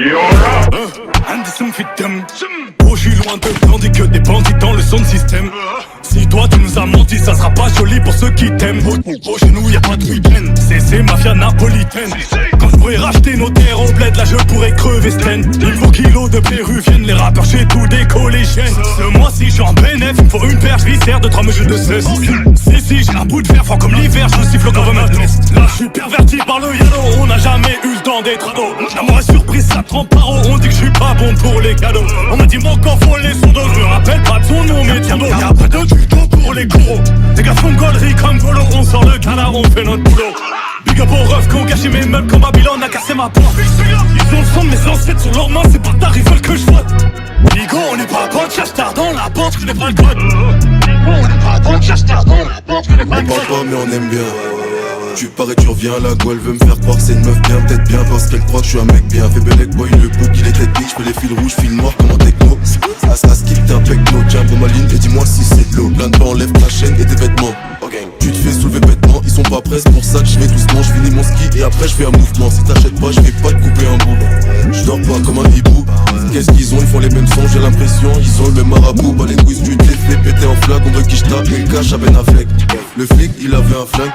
Anderson fit them. Oh, j'suis loin de tandis que des bandits dans le son système. Si toi tu nous as menti, ça sera pas joli pour ceux qui t'aiment. Oh, chez nous y'a pas de week-end, c'est mafia napolitaine. Quand j'pourrais racheter nos terres au bled, là je pourrais crever Sten. Il faut kilos de péruviennes, les rappeurs chez tous des collégiennes. Ce mois-ci j'suis en bénéf, il me faut une paire, j'viscère de 3 mesures de cesse. Si j'ai un bout de fer fort comme l'hiver, je siffle comme un test. Là j'suis perverti par le yellow, on n'a jamais eu le temps d'être ado. L'amour est surprise, ça trempe par haut, on dit que j'suis pas bon pour les cadeaux. On m'a dit mon corps faut les sons d'eau, je me rappelle pas de son nom mais tiens donc. Y'a pas de tuto pour les coraux. Des gars font gaulerie comme Golo, on sort le canard, on fait notre boulot. Big up aux refs qui ont gâché mes meubles quand Babylone a cassé ma porte. Ils ont le sang de mes ancêtres sur leurs mains, c'est pas tard, ils veulent que je vote. Bigo, on n'est pas potes, cherche tard dans la porte, je connais pas le code. Bigo, on n'est pas potes, cherche tard dans la porte, je connais pas le code. On parle pas mais on aime bien. Tu pars et tu reviens, la go elle veut me faire croire que c'est une meuf bien, peut-être bien parce qu'elle croit que je suis un mec bien. Fait Belek boy, le bouc il est technique, je fais les fils rouges, fils noirs comme en techno. As kick t'es un pecno, tiens pour ma ligne et dis-moi si c'est de l'eau. Plein de pas enlève ta chaîne et tes vêtements. Tu te fais soulever bêtement, ils sont pas prêts, c'est pour ça que je vais doucement, je finis mon ski et après je fais un mouvement. Si t'achètes pas, je vais pas te couper un bout. Je dors pas comme un hibou. Qu'est-ce qu'ils ont, ils font les mêmes sons, j'ai l'impression, ils ont le même marabout. Bah les quiz tu te les fais péter en flag, on veut qui je tape, mais le cache à Ben Affleck. Le flic il avait un flingue,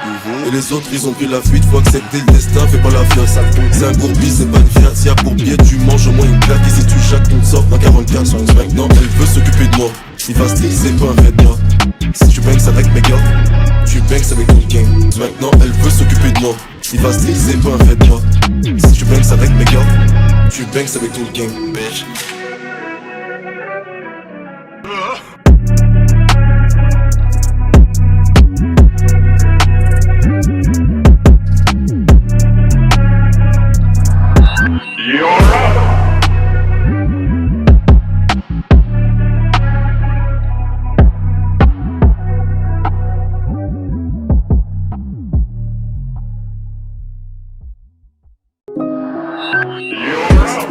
et les autres ils ont pris la fuite, faut accepter le destin, fais pas la fiasse. C'est un gourbi, c'est pas une fiat, si y'a courbier tu manges au moins une claque. Et si tu chaques ton sort, un 44 sur 11 maintenant elle veut s'occuper de moi. Si Fasti c'est pas un fait de moi. Si tu bangs avec mes gars, tu bangs avec tout le gang. Maintenant elle veut s'occuper de moi. Si Fasti c'est pas un fait de moi. Si tu bangs avec mes gars, tu bangs avec tout le gang, bitch.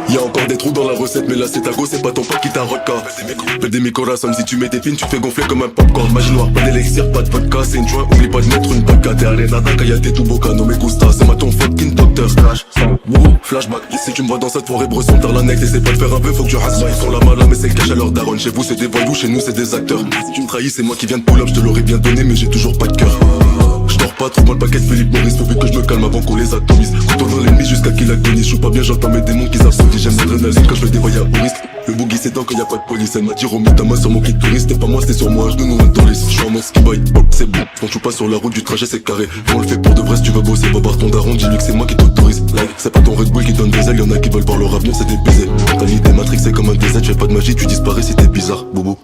Y'a encore des trous dans la recette, mais là c'est ta go, c'est pas ton pote qui t'a reca. Fais des mi-corazon, si tu mets tes pins, tu fais gonfler comme un popcorn. Magie noire, pas d'élixir, pas de vodka, c'est une joint, oublie pas de mettre une vodka. T'es arenada, kayate, tout boca, no me gusta, c'est ma ton fucking docteur. Flashback, si tu me vois dans cette forêt bresson, t'as la neck, essaie pas de faire un peu, faut que tu rasses. Ils sont là malin, mais c'est le cash à leur daronne. Chez vous c'est des voyous, chez nous c'est des acteurs. Si tu me trahis, c'est moi qui viens de pull up, je te l'aurais bien donné, mais j'ai toujours pas de cœur. Je dors pas, trouve-moi le paquet de Philippe Maurice, faut vite que je me calme avant qu'on les atomise. Couteau dans l'ennemi jusqu'à qu'il agonise, je joue pas bien, j'entends mes démons qui s'absentent. J'aime l'adrénaline quand je fais des voyages au risque. Le boogie c'est tant qu'il y a pas de police, elle m'a dit remets ta main sur mon kit touriste. C'était pas moi, c'était sur moi, je nous dans les. Je suis en mode ski boy, c'est bon. Quand tu passes sur la route du trajet c'est carré. On le fait pour de vrai si tu veux bosser, va voir ton daron, dis-lui que c'est moi qui t'autorise. Like, c'est pas ton Red Bull qui donne des ailes, y'en a qui veulent voir leur avenir, c'est des baisers. T'as l'idée Matrix, c'est comme un DZ, tu fais pas de magie, tu disparais si t'es bizarre, bobo.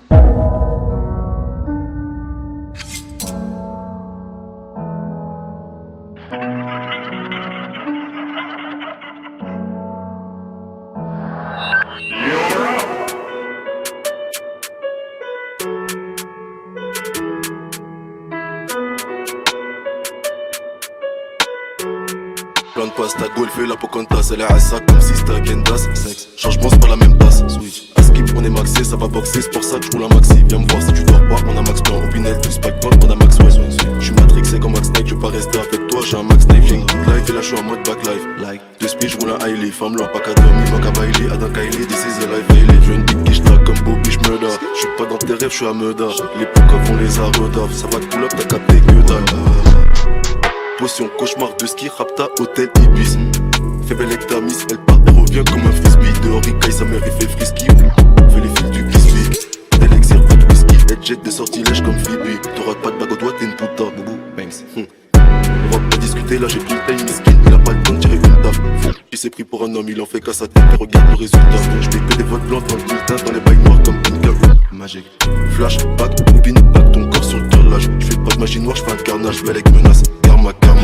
Plein de pasta, golfé, la Pocahontas, elle est à ça comme si c'était à Gendas. Sexe, changement c'est pas la même passe. Switch, à skip on est maxé, ça va boxer, c'est pour ça que je roule un maxi. Viens me voir si tu dors pas, on a max plan, Opinel, plus Spike Gold, on a max ouais. J'suis matrixé comme Max Knight, je veux pas rester avec toi, j'ai un max knife, j'ai une toute life et là j'suis en mode back life. Like, de speed j'roule un highly, femme leur pas qu'à dormir, manque à bailler, Adam Kylie, this is a life Hailey. J'veux une bite qui j'traque comme Bobby, j'murder. J'suis pas dans tes rêves, j'suis à Meuda. Les poucas font les arodaf, ça va te pull up, t'as capté que dalle. Potion, cauchemar de ski, rapta, hôtel, Ibis. Fais belle avec ta miss, elle part, elle revient comme un frisbee. Dehors, il caille, sa mère, il fait frisky. Fais les fils du Kisby. D'élixir, pas de whisky, elle jette des sortilèges comme Phoebe. T'auras pas de bague au doigt, t'es une puta, boubou, banks. On va pas discuter, là j'ai plus le time, miskin. Il a pas le temps de tirer une taf. Il s'est pris pour un homme, il en fait qu'à sa tête, et regarde le résultat. J'mets que des votes blancs dans le bulletin, dans les bails noirs comme Pinker. Magique. Flash, back, bobine, back, ton corps sur le carrelage. J'fais pas de magie noire, j'fais un carnage, belle avec menace. Karma, karma.